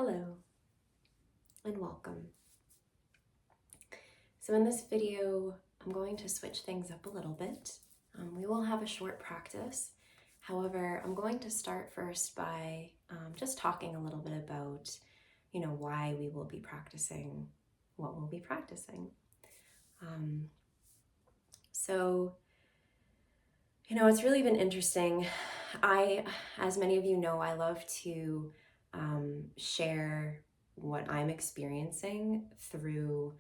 Hello and welcome. So in this video, I'm going to switch things up a little bit. We will have a short practice. However, I'm going to start first by just talking a little bit about, why we will be practicing what we'll be practicing. It's really been interesting. As many of you know, I love to share what I'm experiencing through,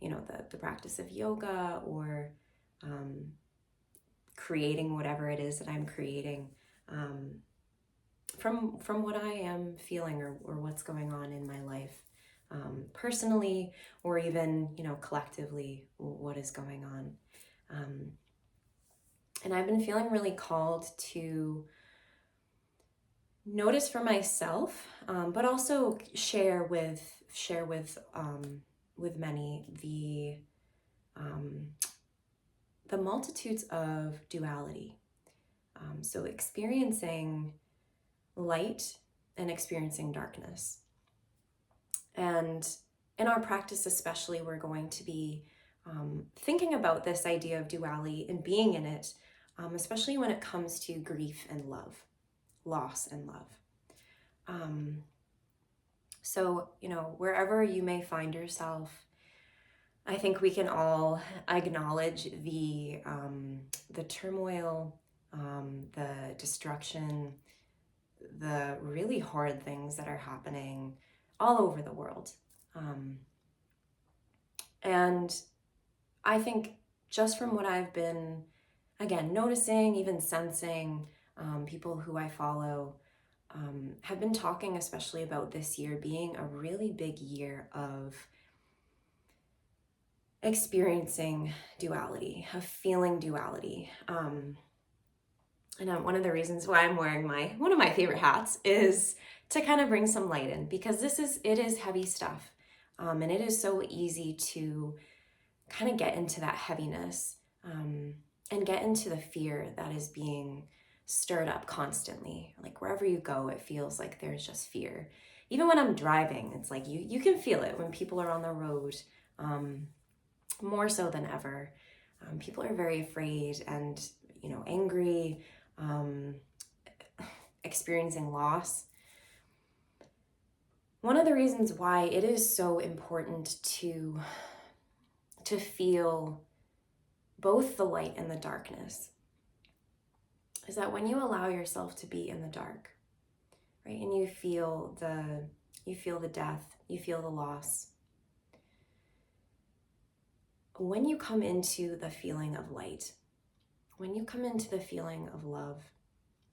the practice of yoga or creating whatever it is that I'm creating from what I am feeling or what's going on in my life personally, or even, collectively, what is going on. And I've been feeling really called to notice for myself, but also share with many the multitudes of duality. So experiencing light and experiencing darkness. And in our practice especially, we're going to be thinking about this idea of duality and being in it, especially when it comes to grief and love, loss and love. So, wherever you may find yourself, I think we can all acknowledge the turmoil, the destruction, the really hard things that are happening all over the world. And I think just from what I've been, again, noticing, even sensing, people who I follow have been talking especially about this year being a really big year of experiencing duality, of feeling duality. And one of the reasons why I'm wearing one of my favorite hats is to kind of bring some light in, because it is heavy stuff. And it is so easy to kind of get into that heaviness and get into the fear that is being stirred up constantly. Like wherever you go, it feels like there's just fear. Even when I'm driving, it's like you can feel it when people are on the road, more so than ever. People are very afraid and, angry, experiencing loss. One of the reasons why it is so important to feel both the light and the darkness is that when you allow yourself to be in the dark, right, and you feel the death, you feel the loss, when you come into the feeling of light, when you come into the feeling of love,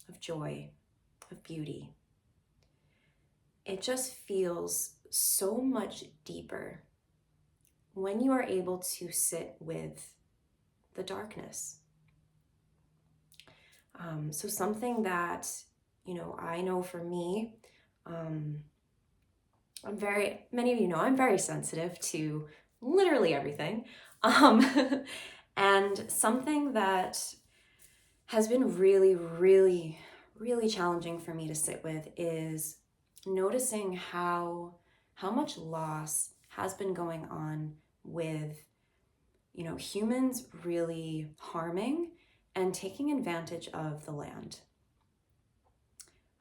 of joy, of beauty, it just feels so much deeper when you are able to sit with the darkness. So something that, I know for me, many of you know, I'm very sensitive to literally everything. And something that has been really, really, really challenging for me to sit with is noticing how much loss has been going on with, humans really harming and taking advantage of the land.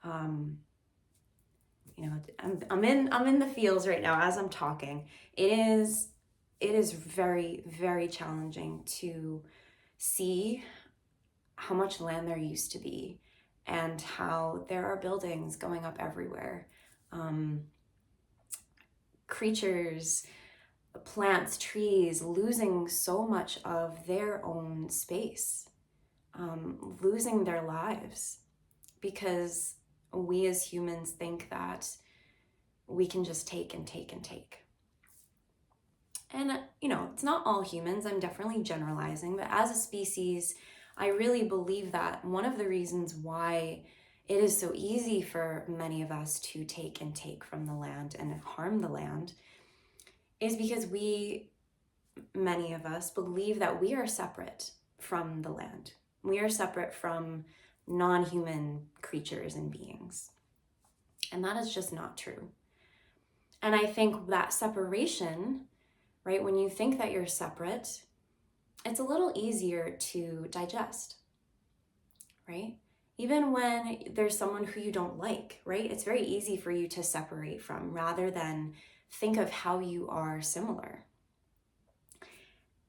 I'm in the fields right now as I'm talking. It is very, very challenging to see how much land there used to be and how there are buildings going up everywhere. Creatures, plants, trees losing so much of their own space, losing their lives because we as humans think that we can just take and take and take. And, it's not all humans, I'm definitely generalizing, but as a species, I really believe that one of the reasons why it is so easy for many of us to take and take from the land and harm the land is because many of us believe that we are separate from the land. We are separate from non-human creatures and beings. And that is just not true. And I think that separation, right, when you think that you're separate, it's a little easier to digest, right? Even when there's someone who you don't like, right? It's very easy for you to separate from rather than think of how you are similar.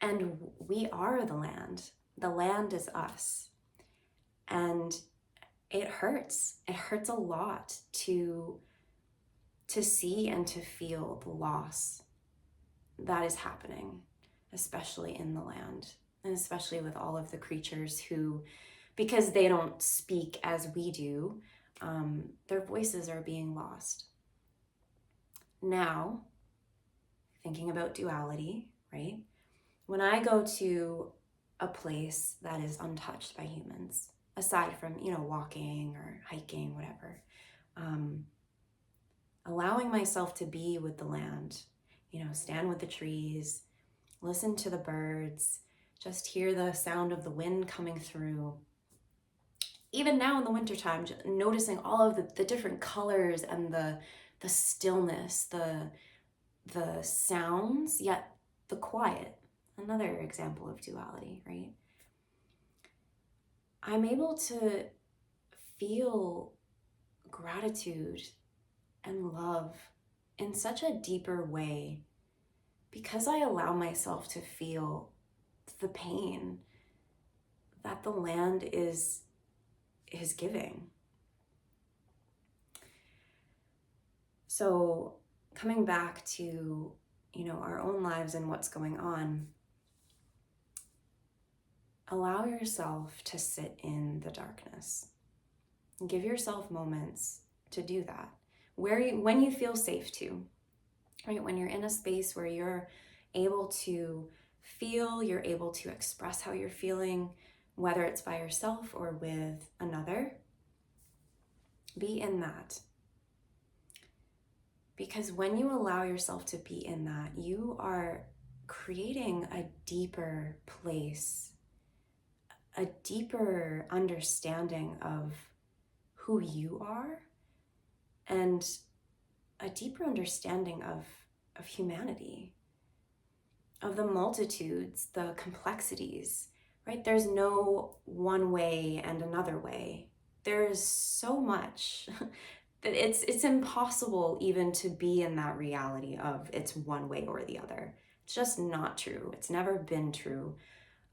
And we are the land. The land is us. And it hurts. It hurts a lot to see and to feel the loss that is happening, especially in the land, and especially with all of the creatures who, because they don't speak as we do, their voices are being lost. Now, thinking about duality, right? When I go to a place that is untouched by humans, aside from, walking or hiking, whatever, allowing myself to be with the land, stand with the trees, listen to the birds, just hear the sound of the wind coming through. Even now in the wintertime, noticing all of the different colors and the stillness, the sounds, yet the quiet. Another example of duality, right? I'm able to feel gratitude and love in such a deeper way because I allow myself to feel the pain that the land is giving. So coming back to, our own lives and what's going on, allow yourself to sit in the darkness. Give yourself moments to do that. When you feel safe to, right? When you're in a space where you're able to feel, you're able to express how you're feeling, whether it's by yourself or with another, be in that. Because when you allow yourself to be in that, you are creating a deeper place, a deeper understanding of who you are, and a deeper understanding of humanity, of the multitudes, the complexities, right? There's no one way and another way. There's so much that it's impossible even to be in that reality of it's one way or the other. It's just not true. It's never been true.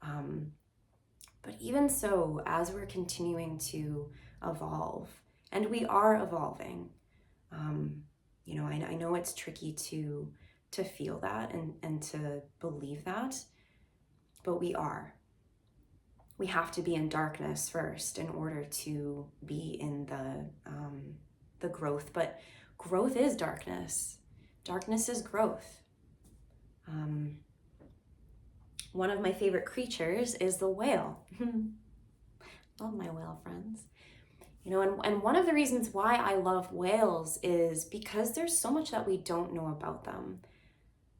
But even so, as we're continuing to evolve, and we are evolving, I know it's tricky to feel that and to believe that, but we are. We have to be in darkness first in order to be in the growth. But growth is darkness. Darkness is growth. One of my favorite creatures is the whale. Love my whale friends. And one of the reasons why I love whales is because there's so much that we don't know about them.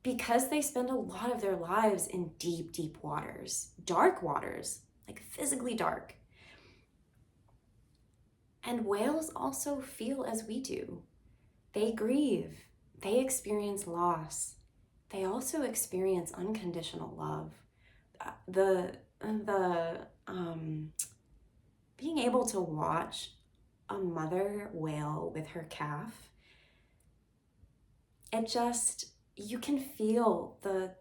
Because they spend a lot of their lives in deep, deep waters, dark waters, like physically dark. And whales also feel as we do. They grieve, they experience loss. They also experience unconditional love. The being able to watch a mother whale with her calf, you can feel the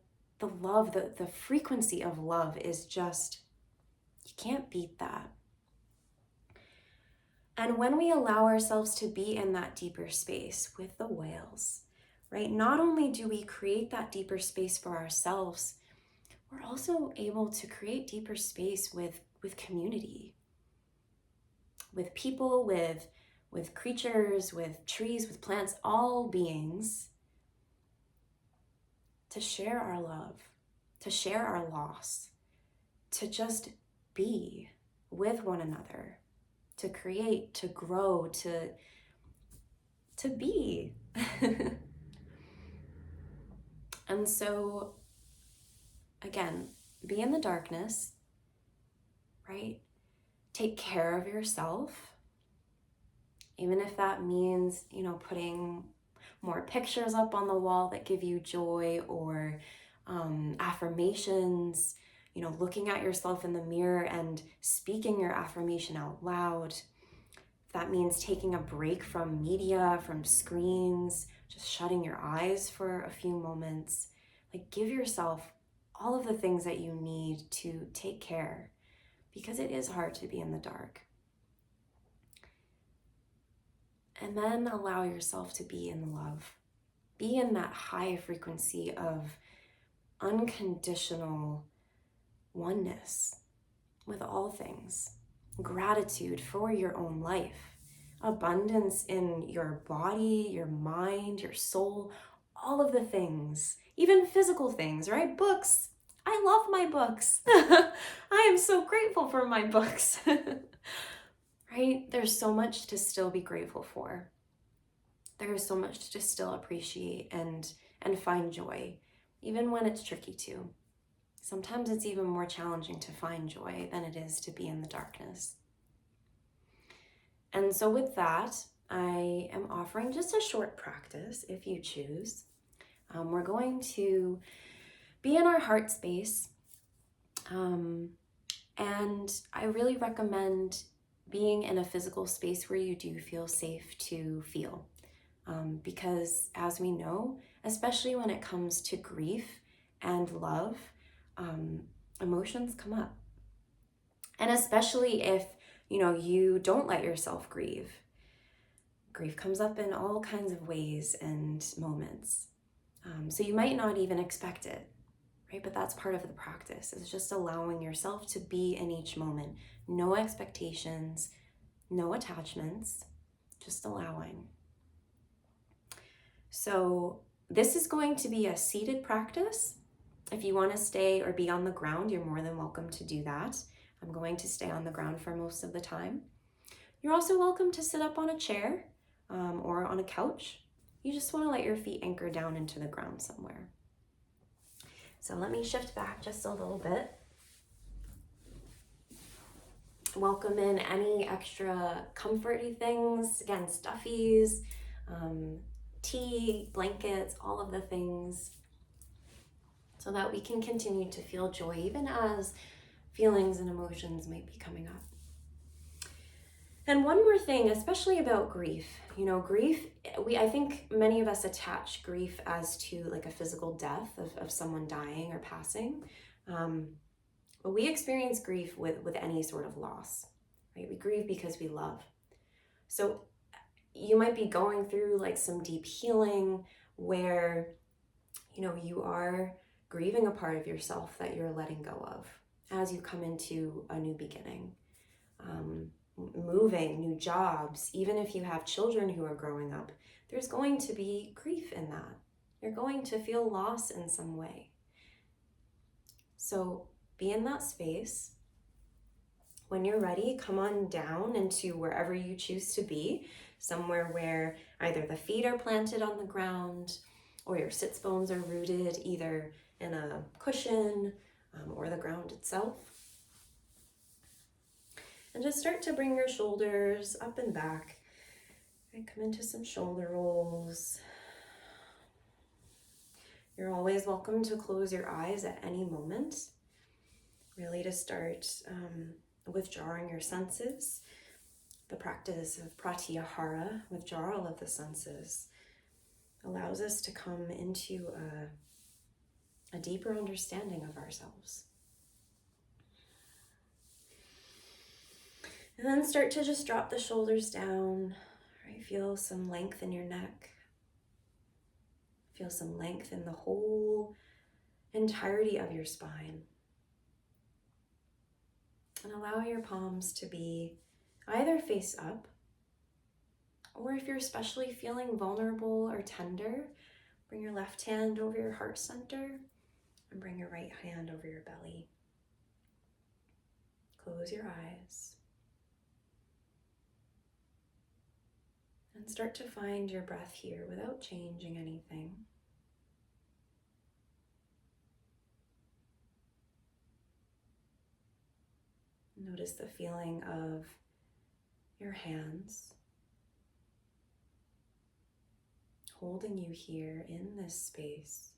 love, the frequency of love is just, you can't beat that. And when we allow ourselves to be in that deeper space with the whales, right, not only do we create that deeper space for ourselves, we're also able to create deeper space with community, with people, with creatures, with trees, with plants, all beings, to share our love, to share our loss, to just be with one another, to create, to grow, to be. And so, again, be in the darkness, right? Take care of yourself, even if that means, more pictures up on the wall that give you joy, or affirmations, looking at yourself in the mirror and speaking your affirmation out loud. If that means taking a break from media, from screens, just shutting your eyes for a few moments, like give yourself all of the things that you need to take care, because it is hard to be in the dark. And then allow yourself to be in love. Be in that high frequency of unconditional oneness with all things. Gratitude for your own life. Abundance in your body, your mind, your soul, all of the things. Even physical things, right? Books. I love my books. I am so grateful for my books. Right? There's so much to still be grateful for. There is so much to still appreciate and find joy, even when it's tricky to. Sometimes it's even more challenging to find joy than it is to be in the darkness. And so with that, I am offering just a short practice if you choose. We're going to be in our heart space. And I really recommend being in a physical space where you do feel safe to feel. Because as we know, especially when it comes to grief and love, emotions come up. And especially if, you don't let yourself grieve. Grief comes up in all kinds of ways and moments. So you might not even expect it, right? But that's part of the practice, is just allowing yourself to be in each moment. No expectations, no attachments, just allowing. So this is going to be a seated practice. If you want to stay or be on the ground, you're more than welcome to do that. I'm going to stay on the ground for most of the time. You're also welcome to sit up on a chair or on a couch. You just want to let your feet anchor down into the ground somewhere. So let me shift back just a little bit. Welcome in any extra comforty things, again, stuffies, tea, blankets, all of the things, so that we can continue to feel joy even as feelings and emotions might be coming up. And one more thing, especially about grief. Grief, I think many of us attach grief as to like a physical death of someone dying or passing. But we experience grief with any sort of loss, right? We grieve because we love. So you might be going through like some deep healing where, you are grieving a part of yourself that you're letting go of as you come into a new beginning. Moving, new jobs, even if you have children who are growing up, there's going to be grief in that. You're going to feel loss in some way. So be in that space. When you're ready, come on down into wherever you choose to be, somewhere where either the feet are planted on the ground or your sits bones are rooted either in a cushion or the ground itself. And just start to bring your shoulders up and back and come into some shoulder rolls. You're always welcome to close your eyes at any moment, really to start withdrawing your senses. The practice of pratyahara, withdrawal of the senses, allows us to come into a deeper understanding of ourselves. And then start to just drop the shoulders down, right? Feel some length in your neck. Feel some length in the whole entirety of your spine. And allow your palms to be either face up, or if you're especially feeling vulnerable or tender, bring your left hand over your heart center and bring your right hand over your belly. Close your eyes. And start to find your breath here without changing anything. Notice the feeling of your hands holding you here in this space.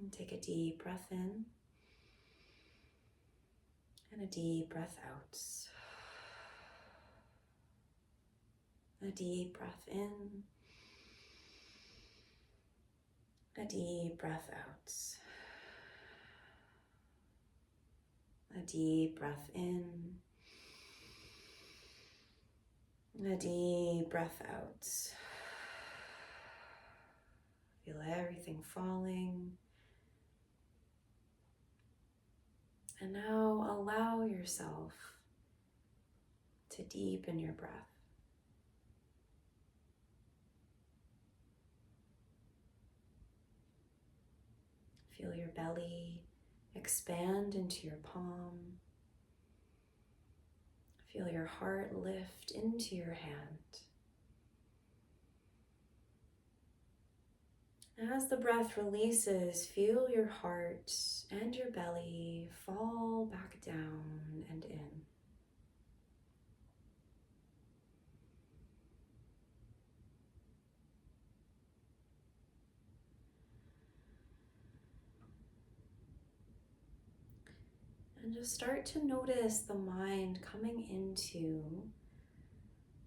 And take a deep breath in and a deep breath out. A deep breath in, a deep breath out. A deep breath in, a deep breath out. Feel everything falling. And now allow yourself to deepen your breath. Feel your belly expand into your palm. Feel your heart lift into your hand. As the breath releases, feel your heart and your belly fall back down and in. And just start to notice the mind coming into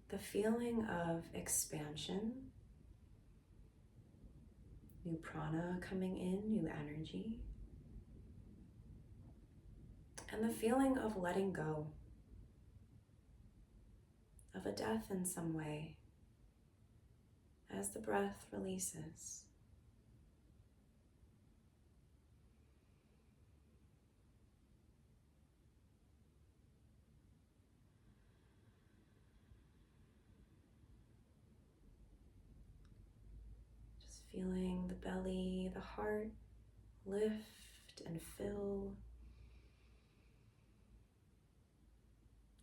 the feeling of expansion, new prana coming in, new energy, and the feeling of letting go, of a death in some way, as the breath releases. Just feeling the belly, the heart lift and fill.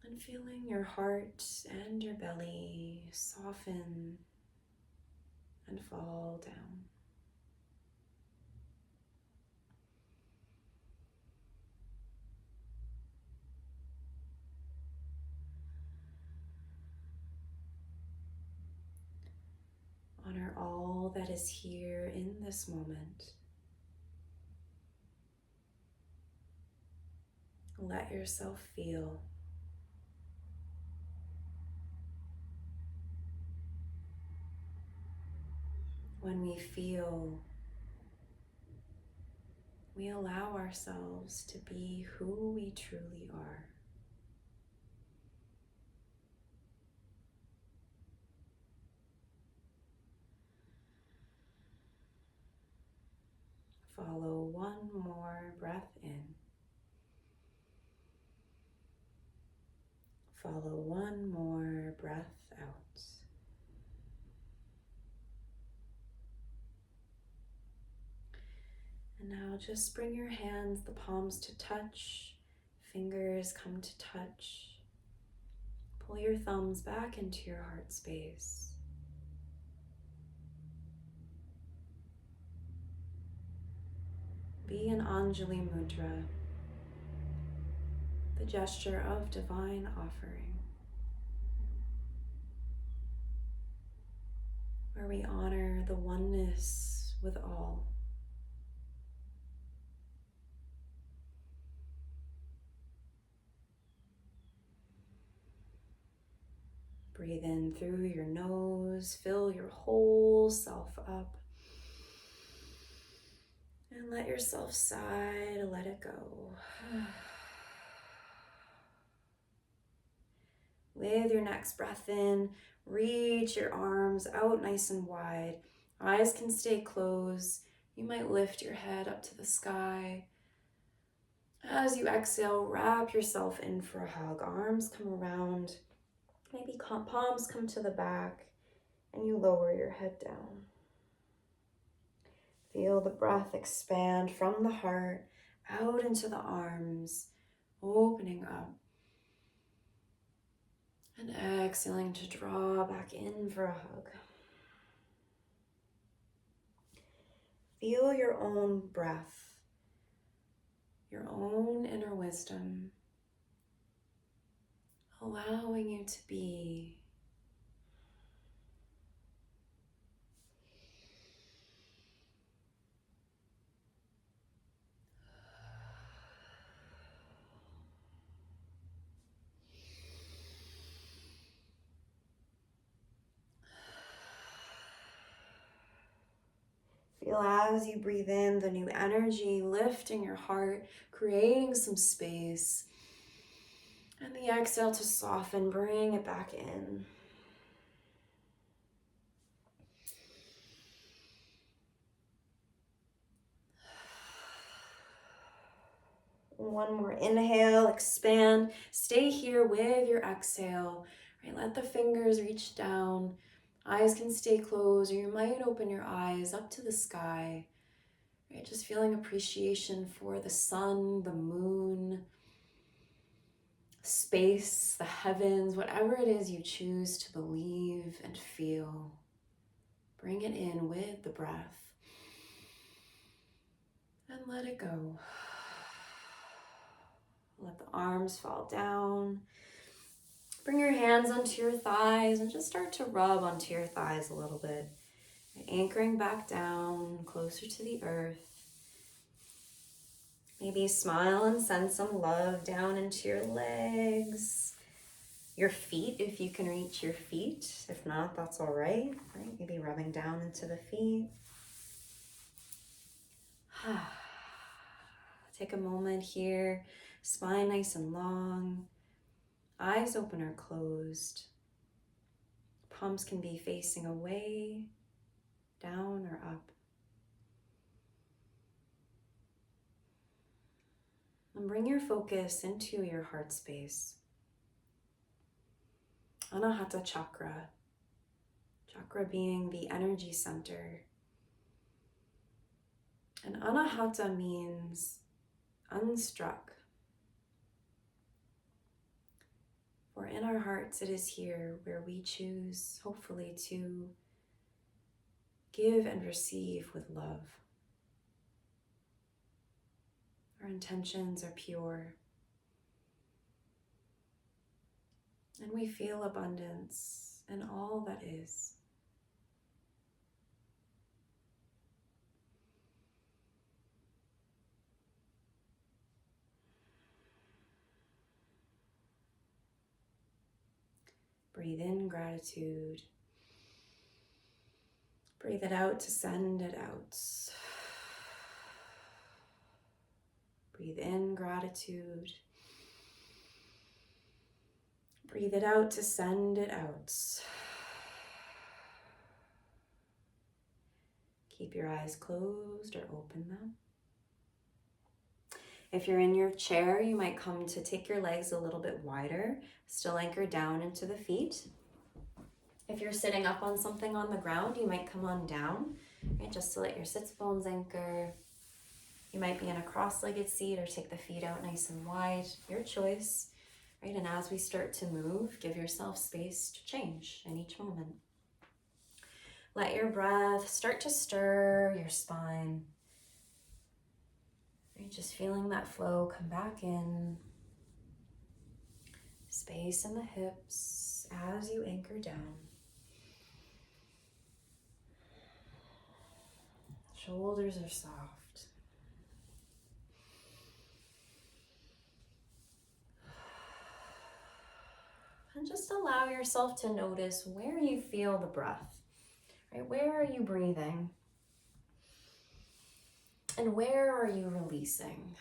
And feeling your heart and your belly soften and fall down. Honor all that is here in this moment. Let yourself feel. When we feel, we allow ourselves to be who we truly are. Follow one more breath in. Follow one more breath out. And now just bring your hands, the palms to touch, fingers come to touch. Pull your thumbs back into your heart space. Be an Anjali Mudra, the gesture of divine offering, where we honor the oneness with all. Breathe in through your nose, fill your whole self up. And let yourself sigh to let it go. With your next breath in, reach your arms out nice and wide. Eyes can stay closed. You might lift your head up to the sky. As you exhale, wrap yourself in for a hug. Arms come around. Maybe palms come to the back, and you lower your head down. Feel the breath expand from the heart out into the arms, opening up. And exhaling to draw back in for a hug. Feel your own breath, your own inner wisdom, allowing you to be. Feel as you breathe in the new energy, lifting your heart, creating some space. And the exhale to soften, bring it back in. One more inhale, expand. Stay here with your exhale. Right, let the fingers reach down. Eyes can stay closed, or you might open your eyes up to the sky. Right, just feeling appreciation for the sun, the moon, space, the heavens, whatever it is you choose to believe and feel. Bring it in with the breath and let it go. Let the arms fall down. Bring your hands onto your thighs and just start to rub onto your thighs a little bit. Anchoring back down, closer to the earth. Maybe smile and send some love down into your legs. Your feet, if you can reach your feet. If not, that's all right. Right? Maybe rubbing down into the feet. Take a moment here. Spine nice and long. Eyes open or closed. Palms can be facing away, down or up. And bring your focus into your heart space. Anahata chakra. Chakra being the energy center. And anahata means unstruck. For in our hearts, it is here where we choose, hopefully, to give and receive with love. Our intentions are pure. And we feel abundance in all that is. Breathe in gratitude. Breathe it out to send it out. Breathe in gratitude. Breathe it out to send it out. Keep your eyes closed or open them. If you're in your chair, you might come to take your legs a little bit wider, still anchor down into the feet. If you're sitting up on something on the ground, you might come on down, right, just to let your sits bones anchor. You might be in a cross-legged seat or take the feet out nice and wide, your choice, right? And as we start to move, give yourself space to change in each moment. Let your breath start to stir your spine. Just feeling that flow come back in. Space in the hips as you anchor down. Shoulders are soft. And just allow yourself to notice where you feel the breath. Right? Where are you breathing? And where are you releasing?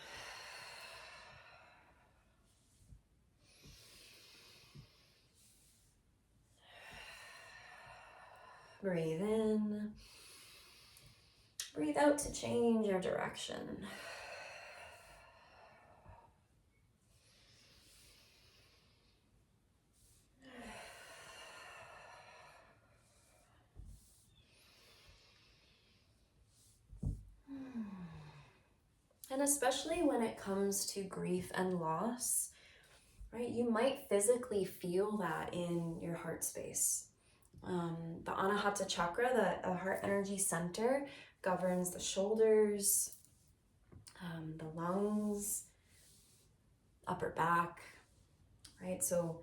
Breathe in. Breathe out to change your direction. And especially when it comes to grief and loss, right? You might physically feel that in your heart space. The Anahata chakra, the heart energy center, governs the shoulders, the lungs, upper back, right? So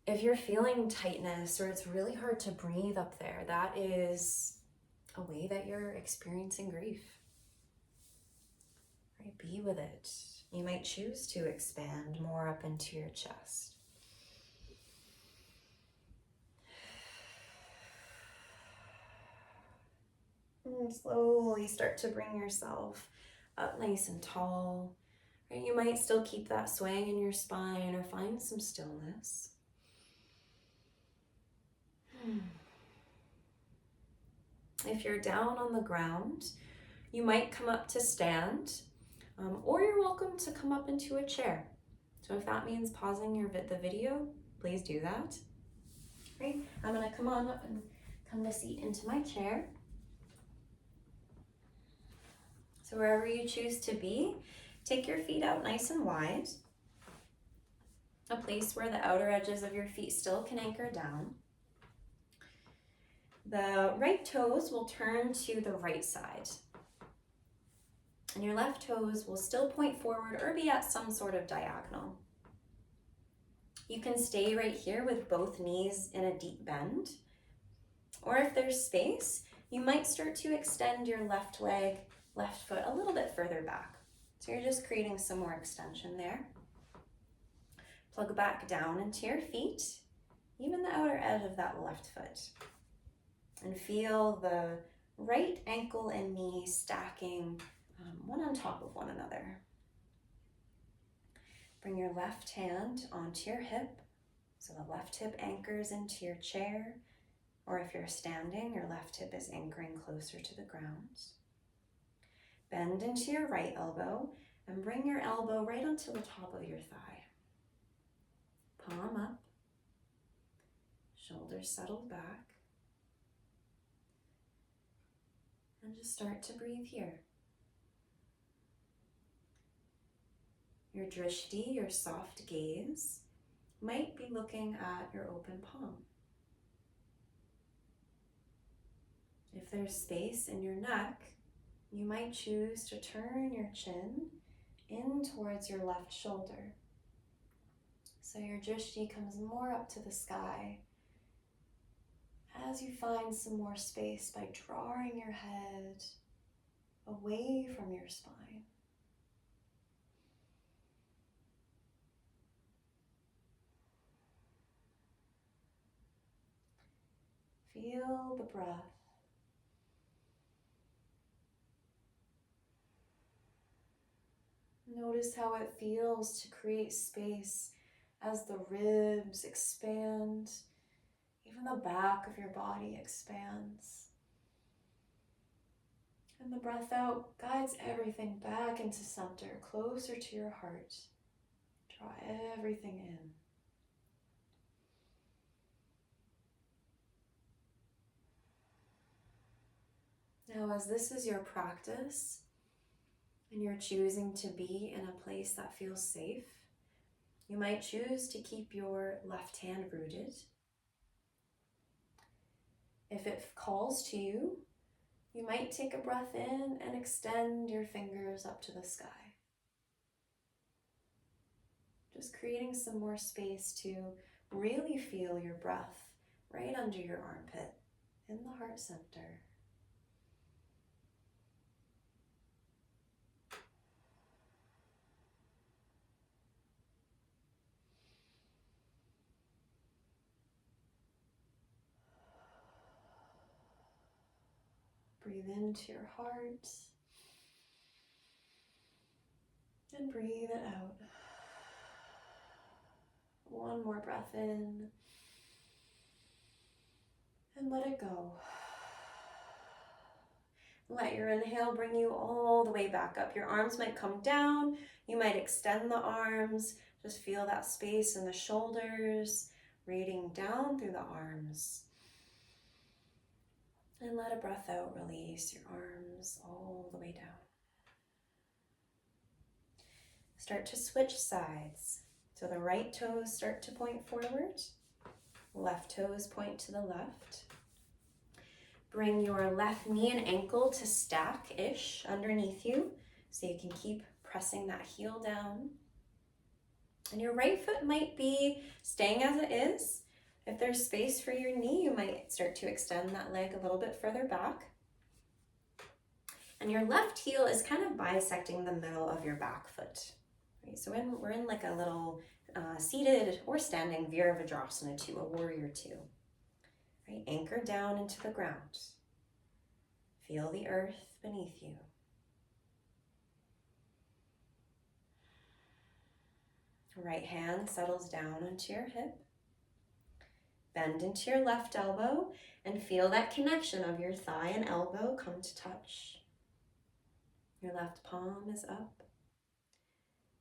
if you're feeling tightness or it's really hard to breathe up there, that is a way that you're experiencing grief. Right? Be with it. You might choose to expand more up into your chest. And slowly start to bring yourself up nice and tall. Right? You might still keep that swaying in your spine or find some stillness. If you're down on the ground, you might come up to stand, or you're welcome to come up into a chair. So if that means pausing the video, please do that. Right? I'm gonna come on up and come to seat into my chair. So wherever you choose to be, take your feet out nice and wide. A place where the outer edges of your feet still can anchor down. The right toes will turn to the right side. And your left toes will still point forward or be at some sort of diagonal. You can stay right here with both knees in a deep bend. Or if there's space, you might start to extend your left leg, left foot a little bit further back. So you're just creating some more extension there. Plug back down into your feet, even the outer edge of that left foot. And feel the right ankle and knee stacking one on top of one another. Bring your left hand onto your hip, so the left hip anchors into your chair, or if you're standing, your left hip is anchoring closer to the ground. Bend into your right elbow and bring your elbow right onto the top of your thigh. Palm up, shoulders settled back, and just start to breathe here. Your drishti, your soft gaze, might be looking at your open palm. If there's space in your neck, you might choose to turn your chin in towards your left shoulder. So your drishti comes more up to the sky as you find some more space by drawing your head away from your spine. Feel the breath. Notice how it feels to create space as the ribs expand, even the back of your body expands. And the breath out guides everything back into center, closer to your heart. Draw everything in. Now, as this is your practice, and you're choosing to be in a place that feels safe, you might choose to keep your left hand rooted. If it calls to you, you might take a breath in and extend your fingers up to the sky. Just creating some more space to really feel your breath right under your armpit in the heart center. Breathe into your heart and breathe it out. One more breath in and let it go. Let your inhale bring you all the way back up. Your arms might come down. You might extend the arms. Just feel that space in the shoulders, radiating down through the arms. And let a breath out, release your arms all the way down. Start to switch sides. So the right toes start to point forward. Left toes point to the left. Bring your left knee and ankle to stack-ish underneath you. So you can keep pressing that heel down. And your right foot might be staying as it is. If there's space for your knee, you might start to extend that leg a little bit further back. And your left heel is kind of bisecting the middle of your back foot. Right? So we're in like a little seated or standing Virabhadrasana 2, a warrior 2. Right? Anchor down into the ground. Feel the earth beneath you. Right hand settles down onto your hip. Bend into your left elbow and feel that connection of your thigh and elbow come to touch. Your left palm is up.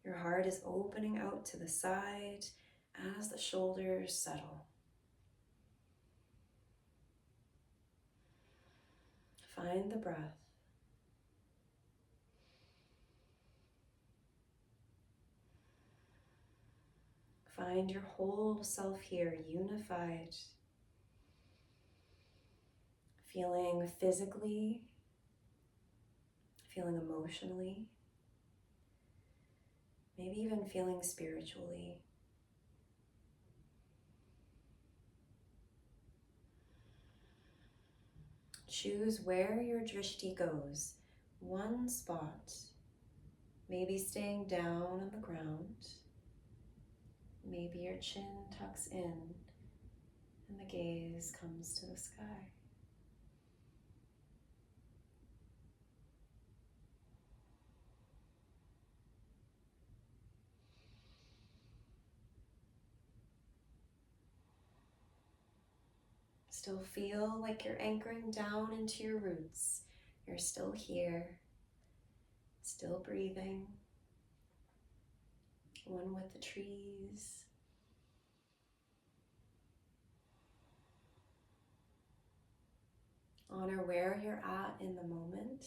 Your heart is opening out to the side as the shoulders settle. Find the breath. Find your whole self here, unified. Feeling physically, feeling emotionally, maybe even feeling spiritually. Choose where your drishti goes, one spot, maybe staying down on the ground. Maybe your chin tucks in and the gaze comes to the sky. Still feel like you're anchoring down into your roots. You're still here, still breathing, one with the trees. Honor where you're at in the moment.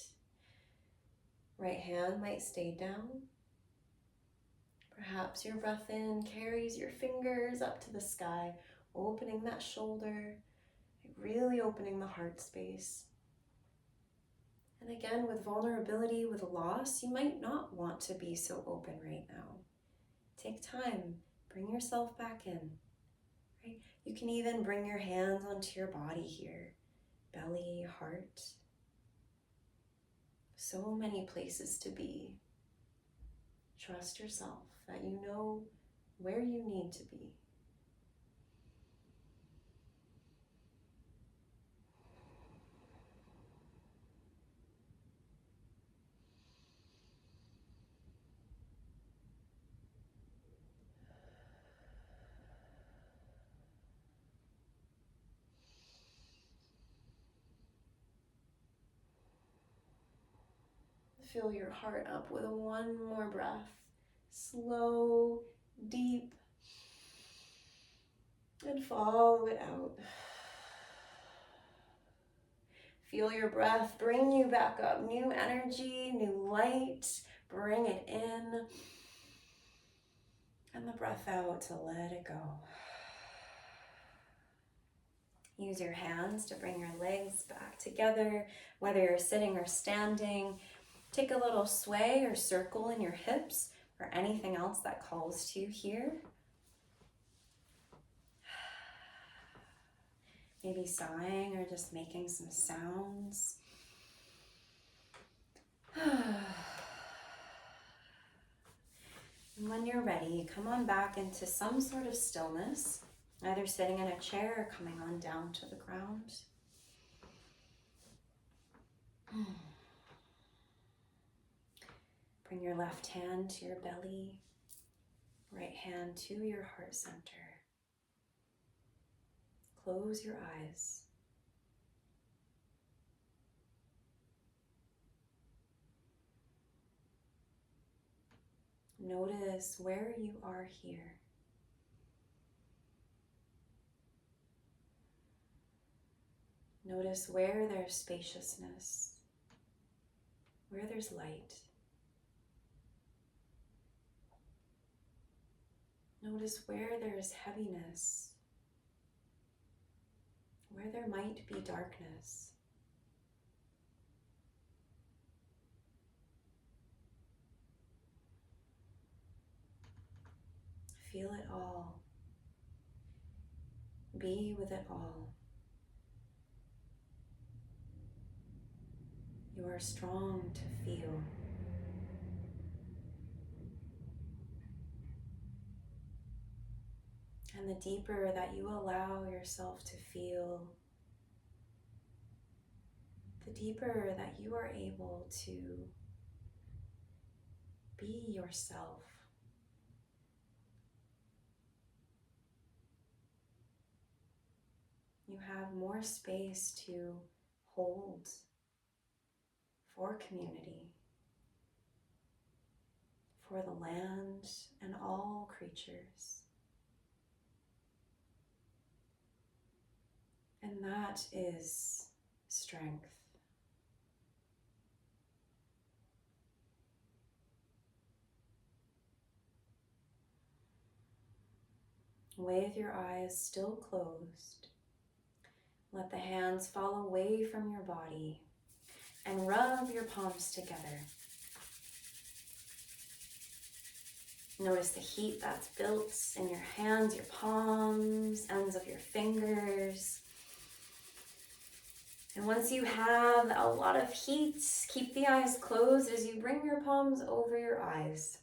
Right hand might stay down. Perhaps your breath in carries your fingers up to the sky, opening that shoulder, really opening the heart space. And again, with vulnerability, with loss, you might not want to be so open right now. Take time, bring yourself back in. Right? You can even bring your hands onto your body here, belly, heart. So many places to be. Trust yourself that you know where you need to be. Fill your heart up with one more breath. Slow, deep, and follow it out. Feel your breath bring you back up. New energy, new light. Bring it in. And the breath out to let it go. Use your hands to bring your legs back together, whether you're sitting or standing. Take a little sway or circle in your hips or anything else that calls to you here. Maybe sighing or just making some sounds. And when you're ready, come on back into some sort of stillness, either sitting in a chair or coming on down to the ground. Bring your left hand to your belly, right hand to your heart center. Close your eyes. Notice where you are here. Notice where there's spaciousness, where there's light. Notice where there's heaviness, where there might be darkness. Feel it all. Be with it all. You are strong to feel. And the deeper that you allow yourself to feel, the deeper that you are able to be yourself. You have more space to hold for community, for the land and all creatures. And that is strength. With your eyes still closed, let the hands fall away from your body and rub your palms together. Notice the heat that's built in your hands, your palms, ends of your fingers. And once you have a lot of heat, keep the eyes closed as you bring your palms over your eyes.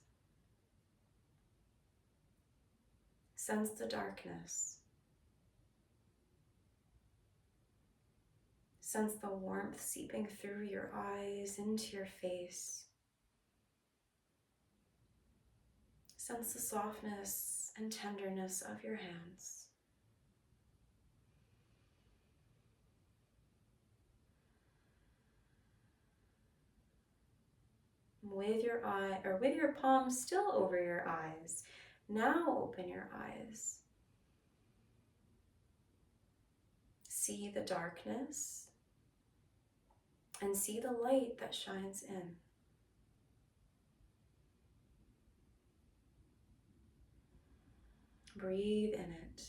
Sense the darkness. Sense the warmth seeping through your eyes into your face. Sense the softness and tenderness of your hands. With your palms still over your eyes, now open your eyes. See the darkness and see the light that shines in. Breathe in it.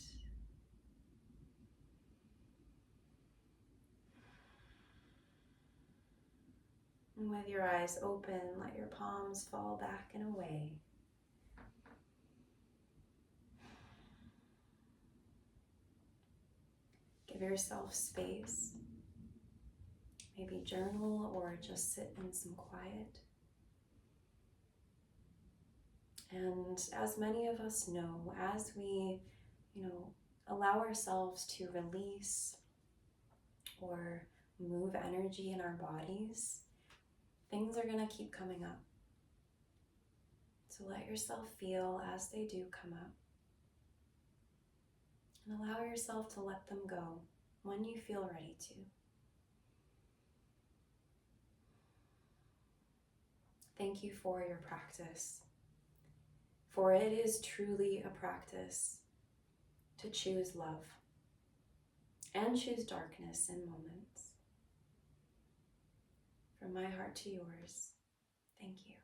And with your eyes open, let your palms fall back and away. Give yourself space. Maybe journal or just sit in some quiet. And as many of us know, as we, allow ourselves to release or move energy in our bodies, things are going to keep coming up. So let yourself feel as they do come up. And allow yourself to let them go when you feel ready to. Thank you for your practice, for it is truly a practice to choose love and choose darkness in moments. From my heart to yours, thank you.